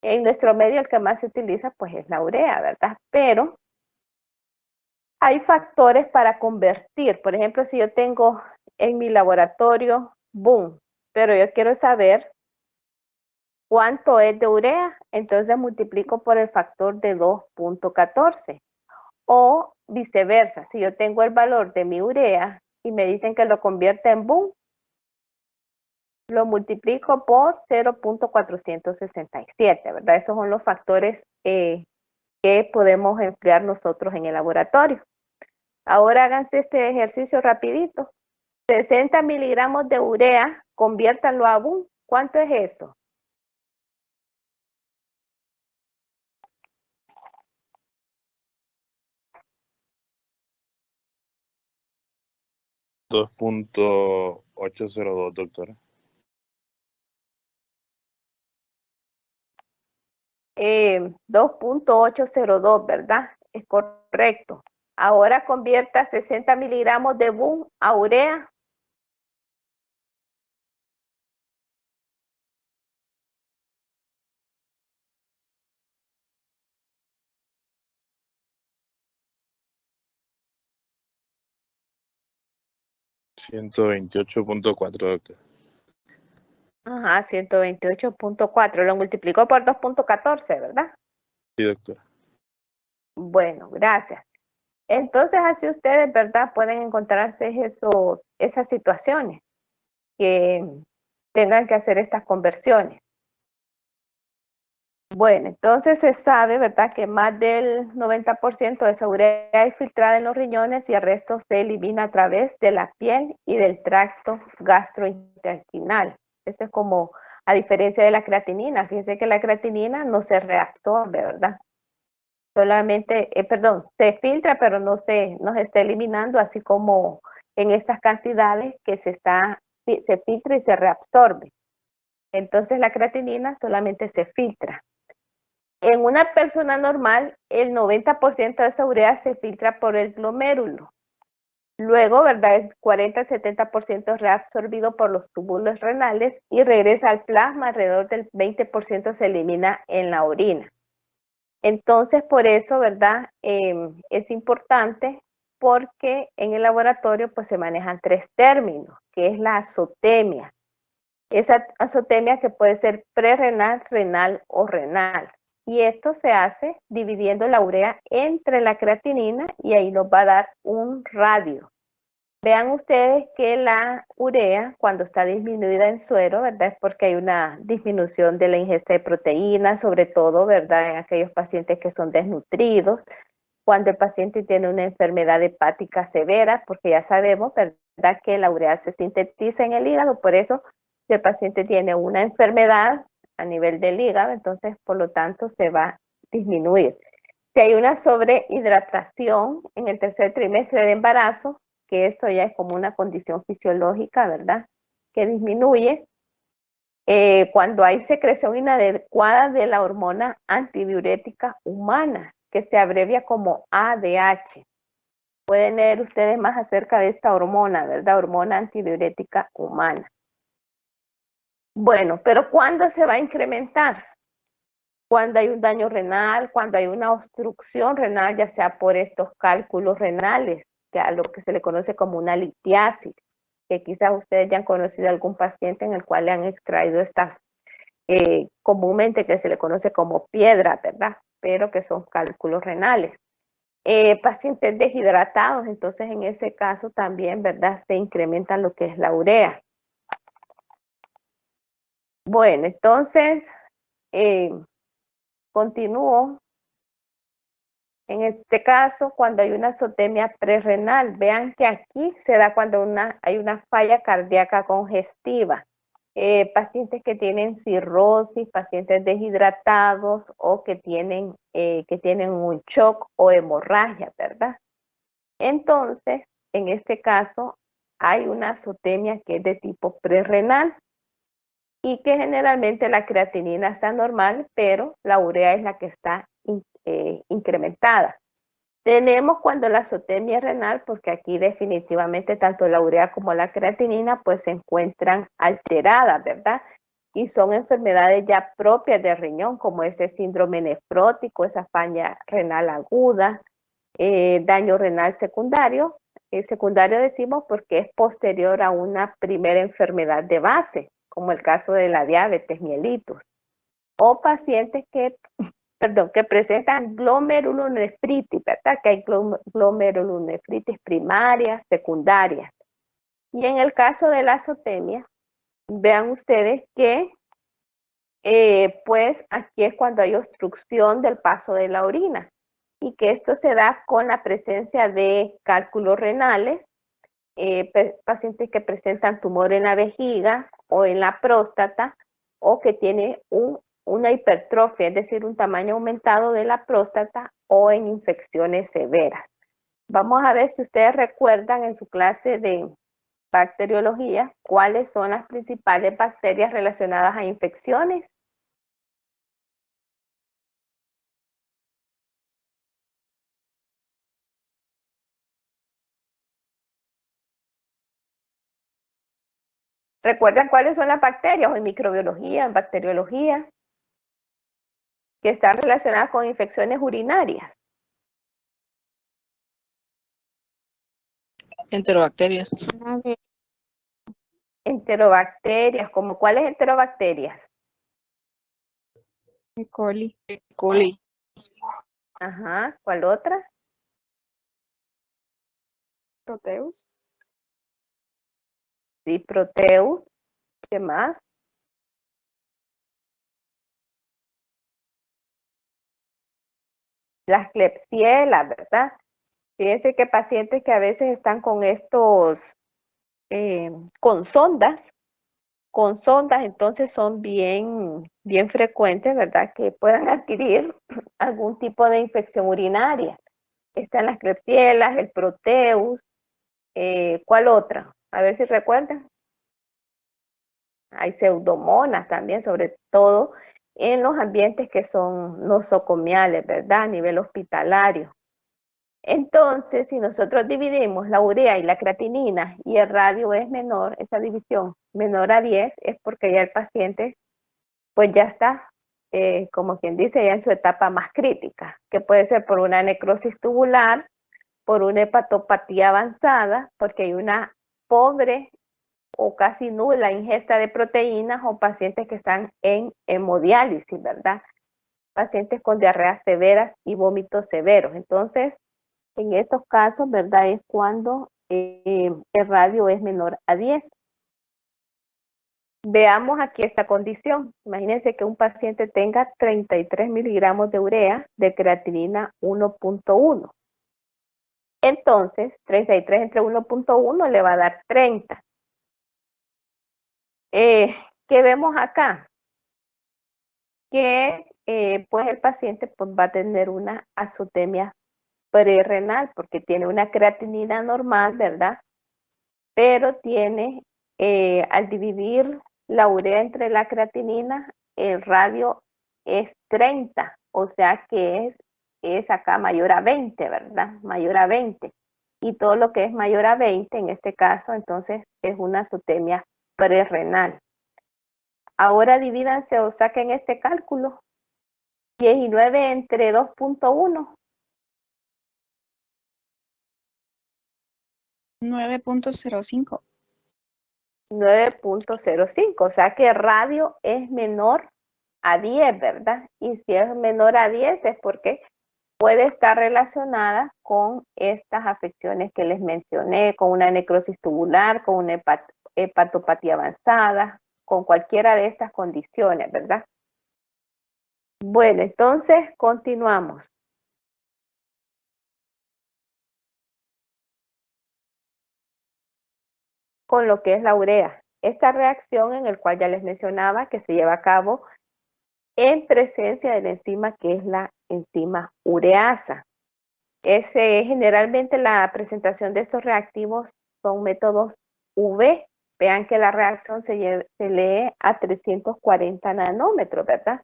En nuestro medio el que más se utiliza pues es la urea, ¿verdad? Pero hay factores para convertir. Por ejemplo, si yo tengo en mi laboratorio BUN, pero yo quiero saber cuánto es de urea, entonces multiplico por el factor de 2.14. O viceversa, si yo tengo el valor de mi urea y me dicen que lo convierta en BUN, lo multiplico por 0.467, ¿verdad? Esos son los factores que podemos emplear nosotros en el laboratorio. Ahora háganse este ejercicio rapidito. 60 miligramos de urea, conviértanlo a BUN. ¿Cuánto es eso? 2.802, doctora. 2.802, ¿verdad? Es correcto. Ahora convierta 60 miligramos de BUN a urea. $128.4, doctor. Ajá, 128.4. Lo multiplicó por 2.14, ¿verdad? Sí, doctora. Bueno, gracias. Entonces, así ustedes, ¿verdad? Pueden encontrarse esas situaciones que tengan que hacer estas conversiones. Bueno, entonces se sabe, ¿verdad?, que más del 90% de esa urea es filtrada en los riñones y el resto se elimina a través de la piel y del tracto gastrointestinal. Eso es como, a diferencia de la creatinina. Fíjense que la creatinina no se reabsorbe, ¿verdad? Solamente, perdón, se filtra, pero no se está eliminando, así como en estas cantidades que se filtra y se reabsorbe. Entonces la creatinina solamente se filtra. En una persona normal, el 90% de esa urea se filtra por el glomérulo. Luego, ¿verdad? El 40-70% es reabsorbido por los túbulos renales y regresa al plasma. Alrededor del 20% se elimina en la orina. Entonces, por eso, ¿verdad? Es importante porque en el laboratorio pues se manejan 3 términos, que es la azotemia. Esa azotemia que puede ser prerrenal, renal o renal. Y esto se hace dividiendo la urea entre la creatinina y ahí nos va a dar un radio. Vean ustedes que la urea, cuando está disminuida en suero, ¿verdad? Es porque hay una disminución de la ingesta de proteínas, sobre todo, ¿verdad?, en aquellos pacientes que son desnutridos, cuando el paciente tiene una enfermedad hepática severa, porque ya sabemos, ¿verdad?, que la urea se sintetiza en el hígado. Por eso, si el paciente tiene una enfermedad a nivel del hígado, entonces, por lo tanto, se va a disminuir. Si hay una sobrehidratación en el tercer trimestre de embarazo, que esto ya es como una condición fisiológica, ¿verdad?, que disminuye. Cuando hay secreción inadecuada de la hormona antidiurética humana, que se abrevia como ADH. Pueden leer ustedes más acerca de esta hormona, ¿verdad? Hormona antidiurética humana. Bueno, pero ¿cuándo se va a incrementar? Cuando hay un daño renal, cuando hay una obstrucción renal, ya sea por estos cálculos renales, que a lo que se le conoce como una litiasis, que quizás ustedes ya han conocido algún paciente en el cual le han extraído estas, comúnmente que se le conoce como piedra, ¿verdad? Pero que son cálculos renales. Pacientes deshidratados, entonces en ese caso también, ¿verdad?, se incrementa lo que es la urea. Bueno, entonces, continúo. En este caso, cuando hay una azotemia prerrenal, vean que aquí se da cuando hay una falla cardíaca congestiva. Pacientes que tienen cirrosis, pacientes deshidratados o que tienen un shock o hemorragia, ¿verdad? Entonces, en este caso, hay una azotemia que es de tipo prerrenal y que generalmente la creatinina está normal, pero la urea es la que está incrementada. Tenemos cuando la azotemia es renal, porque aquí definitivamente tanto la urea como la creatinina pues se encuentran alteradas, ¿verdad? Y son enfermedades ya propias del riñón, como ese síndrome nefrótico, esa falla renal aguda, daño renal secundario. Secundario decimos porque es posterior a una primera enfermedad de base, como el caso de la diabetes mellitus. O pacientes que presentan glomerulonefritis, ¿verdad? Que hay glomerulonefritis primarias, secundarias. Y en el caso de la azotemia, vean ustedes que pues aquí es cuando hay obstrucción del paso de la orina y que esto se da con la presencia de cálculos renales, pacientes que presentan tumor en la vejiga o en la próstata o que tiene una hipertrofia, es decir, un tamaño aumentado de la próstata o en infecciones severas. Vamos a ver si ustedes recuerdan en su clase de bacteriología cuáles son las principales bacterias relacionadas a infecciones. ¿Recuerdan cuáles son las bacterias o en microbiología, en bacteriología, que están relacionadas con infecciones urinarias? Enterobacterias. Una de Enterobacterias, ¿como cuáles enterobacterias? E. coli. E. coli. Ajá, ¿cuál otra? Proteus. Sí, Proteus. ¿Qué más? las Klebsiella, ¿verdad? Fíjense que pacientes que a veces están con estos, con sondas, entonces son bien frecuentes, ¿verdad? Que puedan adquirir algún tipo de infección urinaria. Están las Klebsiella, el Proteus, ¿cuál otra? A ver si recuerdan. Hay pseudomonas también, sobre todo en los ambientes que son nosocomiales, ¿verdad? A nivel hospitalario. Entonces, si nosotros dividimos la urea y la creatinina y el radio es menor, esa división menor a 10, es porque ya el paciente pues ya está, como quien dice, ya en su etapa más crítica, que puede ser por una necrosis tubular, por una hepatopatía avanzada, porque hay una pobre o casi nula ingesta de proteínas, o pacientes que están en hemodiálisis, ¿verdad? Pacientes con diarreas severas y vómitos severos. Entonces, en estos casos, ¿verdad? Es cuando el radio es menor a 10. Veamos aquí esta condición. Imagínense que un paciente tenga 33 miligramos de urea, de creatinina 1.1. Entonces, 33 entre 1.1 le va a dar 30. ¿Qué vemos acá? Que pues el paciente pues, va a tener una azotemia prerrenal porque tiene una creatinina normal, ¿verdad? Pero tiene, al dividir la urea entre la creatinina, el radio es 30, o sea que es acá mayor a 20, ¿verdad? Mayor a 20. Y todo lo que es mayor a 20, en este caso, entonces es una azotemia prerrenal. Ahora divídanse o saquen este cálculo. 19 entre 2.1. 9.05. 9.05, o sea que radio es menor a 10, ¿verdad? Y si es menor a 10 es porque puede estar relacionada con estas afecciones que les mencioné, con una necrosis tubular, con una hepatopatía avanzada, con cualquiera de estas condiciones, ¿verdad? Bueno, entonces continuamos. Con lo que es la urea. Esta reacción en el cual ya les mencionaba que se lleva a cabo en presencia de la enzima que es la enzima ureasa. Generalmente la presentación de estos reactivos son métodos UV. Vean que la reacción se lee a 340 nanómetros, ¿verdad?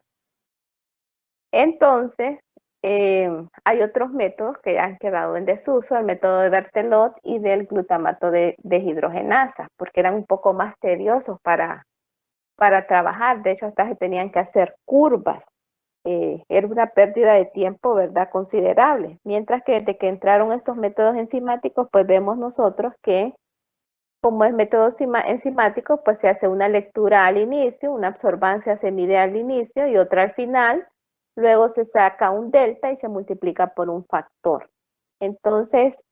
Entonces, hay otros métodos que han quedado en desuso, el método de Berthelot y del glutamato de deshidrogenasa, porque eran un poco más tediosos para trabajar. De hecho, hasta se tenían que hacer curvas. Era una pérdida de tiempo, ¿verdad? Considerable. Mientras que desde que entraron estos métodos enzimáticos, pues vemos nosotros que como es método enzimático, pues se hace una lectura al inicio, una absorbancia se mide al inicio y otra al final. Luego se saca un delta y se multiplica por un factor. Entonces,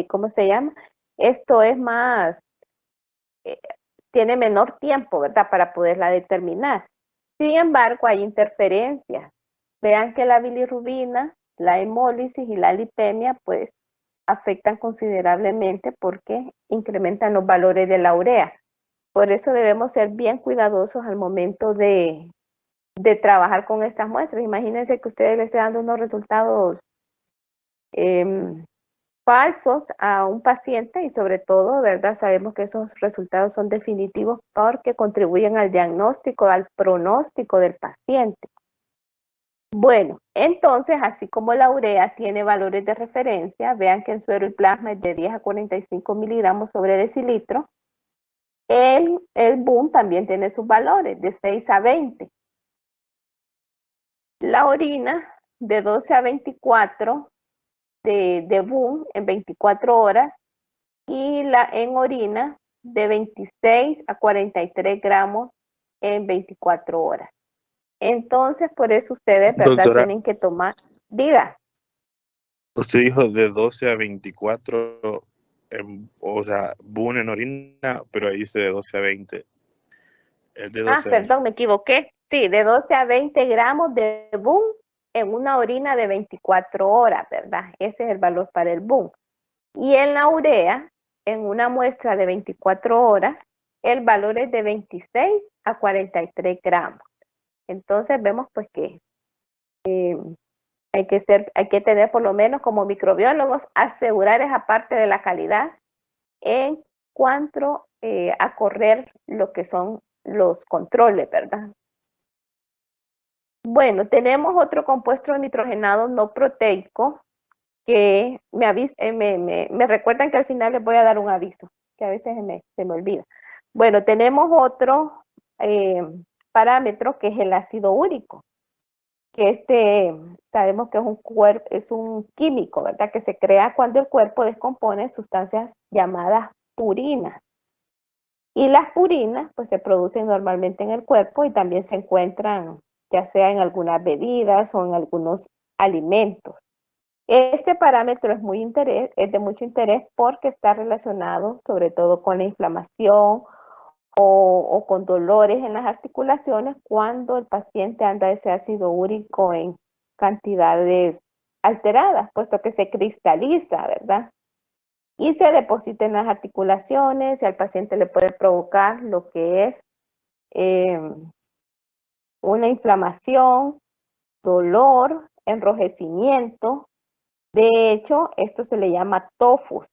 ¿cómo se llama? Esto es más, tiene menor tiempo, ¿verdad? Para poderla determinar. Sin embargo, hay interferencias. Vean que la bilirrubina, la hemólisis y la lipemia, pues, afectan considerablemente porque incrementan los valores de la urea. Por eso debemos ser bien cuidadosos al momento de trabajar con estas muestras. Imagínense que ustedes le estén dando unos resultados falsos a un paciente y sobre todo, ¿verdad? Sabemos que esos resultados son definitivos porque contribuyen al diagnóstico, al pronóstico del paciente. Bueno, entonces, así como la urea tiene valores de referencia, vean que en suero y plasma es de 10 a 45 miligramos sobre decilitro, el BUN también tiene sus valores de 6 a 20. La orina de 12 a 24 de BUN en 24 horas y en orina de 26 a 43 gramos en 24 horas. Entonces, por eso ustedes, ¿verdad? Doctora, tienen que tomar, diga. usted dijo de 12 a 24, o sea, BUN en orina, pero ahí dice de 12 a 20. Es de 12 a 20. Perdón, me equivoqué. Sí, de 12 a 20 gramos de BUN en una orina de 24 horas, ¿verdad? Ese es el valor para el BUN. Y en la urea, en una muestra de 24 horas, el valor es de 26 a 43 gramos. Entonces vemos pues que hay que tener por lo menos como microbiólogos, asegurar esa parte de la calidad en cuanto a correr lo que son los controles, ¿verdad? Bueno, tenemos otro compuesto nitrogenado no proteico que me recuerdan que al final les voy a dar un aviso, que a veces se me olvida. Bueno, tenemos otro parámetro que es el ácido úrico, que sabemos que es un químico, ¿verdad? Que se crea cuando el cuerpo descompone sustancias llamadas purinas. Y las purinas pues se producen normalmente en el cuerpo y también se encuentran ya sea en algunas bebidas o en algunos alimentos. Este parámetro es de mucho interés porque está relacionado sobre todo con la inflamación o con dolores en las articulaciones cuando el paciente anda ese ácido úrico en cantidades alteradas, puesto que se cristaliza, ¿verdad? Y se deposita en las articulaciones y al paciente le puede provocar lo que es una inflamación, dolor, enrojecimiento. De hecho, esto se le llama tofus,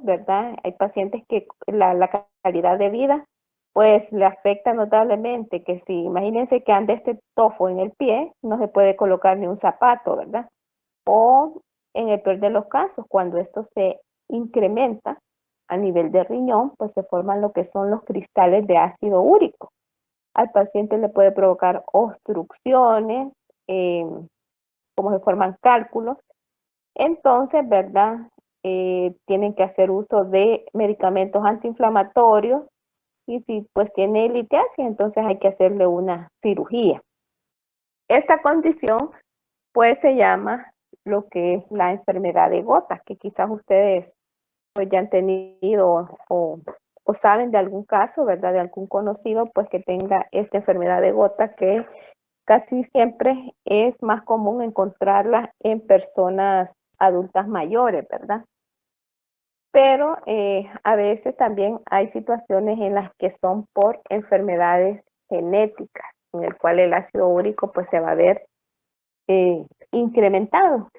¿verdad? Hay pacientes que la calidad de vida pues le afecta notablemente, que si imagínense que anda este tofo en el pie, no se puede colocar ni un zapato, ¿verdad? O en el peor de los casos, cuando esto se incrementa a nivel de riñón, pues se forman lo que son los cristales de ácido úrico. Al paciente le puede provocar obstrucciones, como se forman cálculos. Entonces, ¿verdad? Tienen que hacer uso de medicamentos antiinflamatorios y si pues tiene litiasis, entonces hay que hacerle una cirugía. Esta condición pues se llama lo que es la enfermedad de gota, que quizás ustedes pues ya han tenido o saben de algún caso, ¿verdad? De algún conocido pues que tenga esta enfermedad de gota que casi siempre es más común encontrarla en personas adultas mayores, ¿verdad? Pero a veces también hay situaciones en las que son por enfermedades genéticas, en el cual el ácido úrico pues se va a ver incrementado.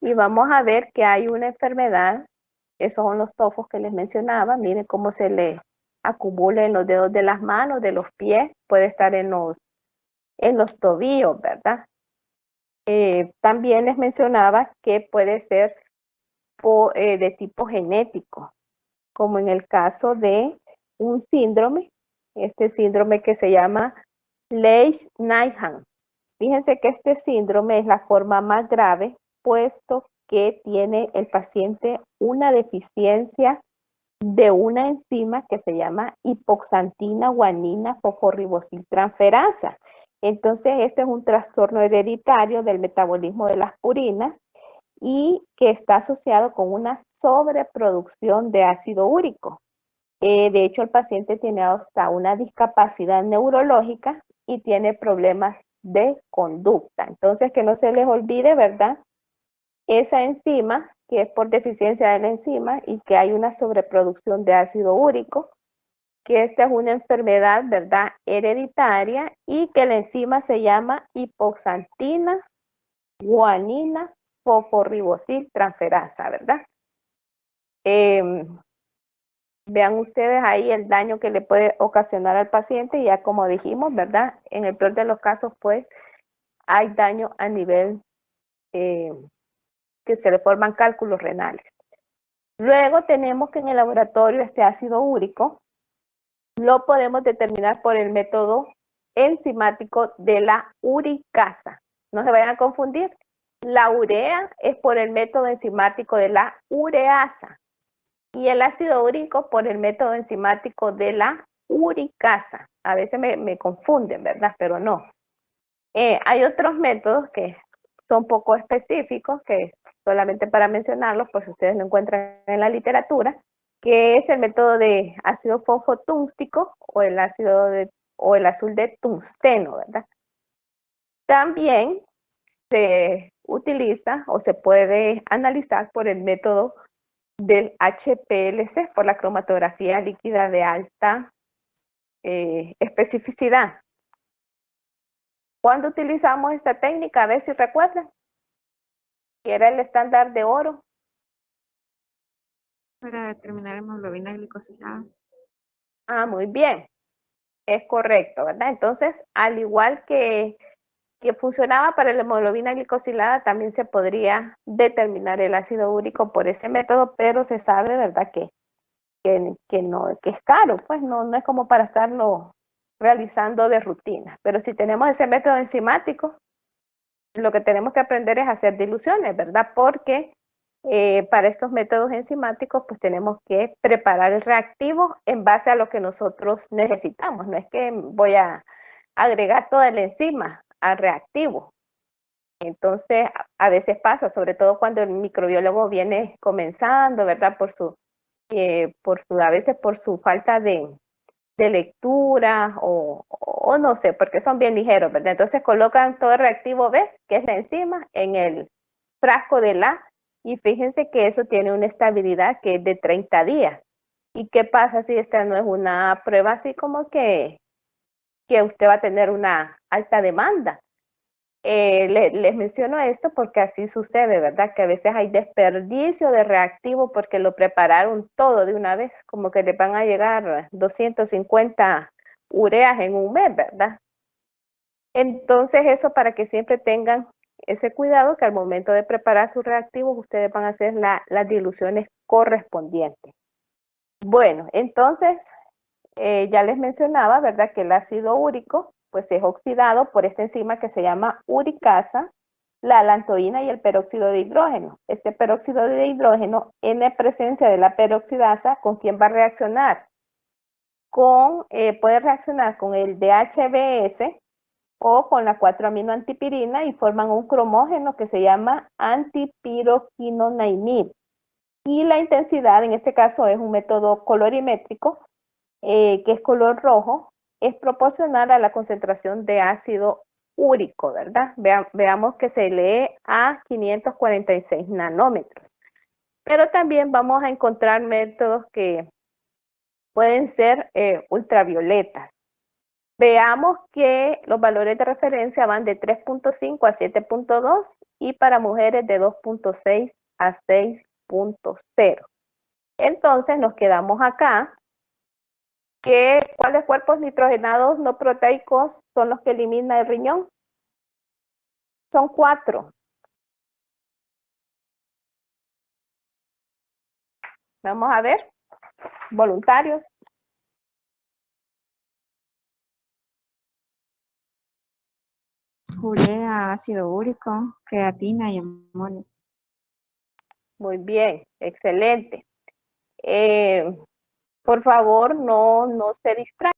Y vamos a ver que hay una enfermedad, esos son los tofos que les mencionaba, miren cómo se le acumula en los dedos de las manos, de los pies, puede estar en los tobillos, ¿verdad? También les mencionaba que puede ser de tipo genético, como en el caso de un síndrome, este síndrome que se llama Lesch-Nyhan. Fíjense que este síndrome es la forma más grave, puesto que tiene el paciente una deficiencia de una enzima que se llama hipoxantina guanina fosforribosiltransferasa. Entonces, este es un trastorno hereditario del metabolismo de las purinas y que está asociado con una sobreproducción de ácido úrico. De hecho, el paciente tiene hasta una discapacidad neurológica y tiene problemas de conducta. Entonces, que no se les olvide, ¿verdad? Esa enzima, que es por deficiencia de la enzima y que hay una sobreproducción de ácido úrico, que esta es una enfermedad, ¿verdad? Hereditaria y que la enzima se llama hipoxantina guanina fosforribosiltransferasa, ¿verdad? Vean ustedes ahí el daño que le puede ocasionar al paciente y ya como dijimos, ¿verdad? En el peor de los casos, pues, hay daño a nivel que se le forman cálculos renales. Luego tenemos que en el laboratorio este ácido úrico lo podemos determinar por el método enzimático de la uricasa. No se vayan a confundir. La urea es por el método enzimático de la ureasa y el ácido úrico por el método enzimático de la uricasa. A veces me confunden, ¿verdad? Pero no. Hay otros métodos que son poco específicos, que solamente para mencionarlos, pues ustedes lo encuentran en la literatura, que es el método de ácido fosfotúnstico o el azul de tungsteno, ¿verdad? También se utiliza o se puede analizar por el método del HPLC, por la cromatografía líquida de alta especificidad. ¿Cuándo utilizamos esta técnica? A ver si recuerdan. Que era el estándar de oro. Para determinar hemoglobina glicosilada. Ah, muy bien. Es correcto, ¿verdad? Entonces, al igual que funcionaba para la hemoglobina glicosilada, también se podría determinar el ácido úrico por ese método, pero se sabe, ¿verdad? Que es caro, pues no es como para estarlo realizando de rutina. Pero si tenemos ese método enzimático, lo que tenemos que aprender es hacer diluciones, ¿verdad? Porque para estos métodos enzimáticos, pues tenemos que preparar el reactivo en base a lo que nosotros necesitamos. No es que voy a agregar toda la enzima al reactivo. Entonces, a veces pasa, sobre todo cuando el microbiólogo viene comenzando, ¿verdad? A veces por su falta de lectura o no sé, porque son bien ligeros, ¿verdad? Entonces colocan todo el reactivo B, que es la enzima, en el frasco de la, y fíjense que eso tiene una estabilidad que es de 30 días. ¿Y qué pasa si esta no es una prueba así como que usted va a tener una alta demanda? Les menciono esto porque así sucede, ¿verdad? Que a veces hay desperdicio de reactivo porque lo prepararon todo de una vez, como que les van a llegar 250 ureas en un mes, ¿verdad? Entonces eso para que siempre tengan ese cuidado que al momento de preparar sus reactivos ustedes van a hacer las diluciones correspondientes. Bueno, entonces ya les mencionaba, ¿verdad? Que el ácido úrico pues es oxidado por esta enzima que se llama uricasa, la alantoína y el peróxido de hidrógeno. Este peróxido de hidrógeno, en la presencia de la peroxidasa, ¿con quién va a reaccionar? Puede reaccionar con el DHBS o con la 4-aminoantipirina y forman un cromógeno que se llama antipiroquinonaimid. Y la intensidad, en este caso, es un método colorimétrico, que es color rojo, es proporcional a la concentración de ácido úrico, ¿verdad? Veamos que se lee a 546 nanómetros. Pero también vamos a encontrar métodos que pueden ser ultravioletas. Veamos que los valores de referencia van de 3.5 a 7.2 y para mujeres de 2.6 a 6.0. Entonces nos quedamos acá. ¿Cuáles cuerpos nitrogenados no proteicos son los que elimina el riñón? Son 4. Vamos a ver. Voluntarios. Urea, ácido úrico, creatina y amonio. Muy bien, excelente. Por favor, no se distraigan.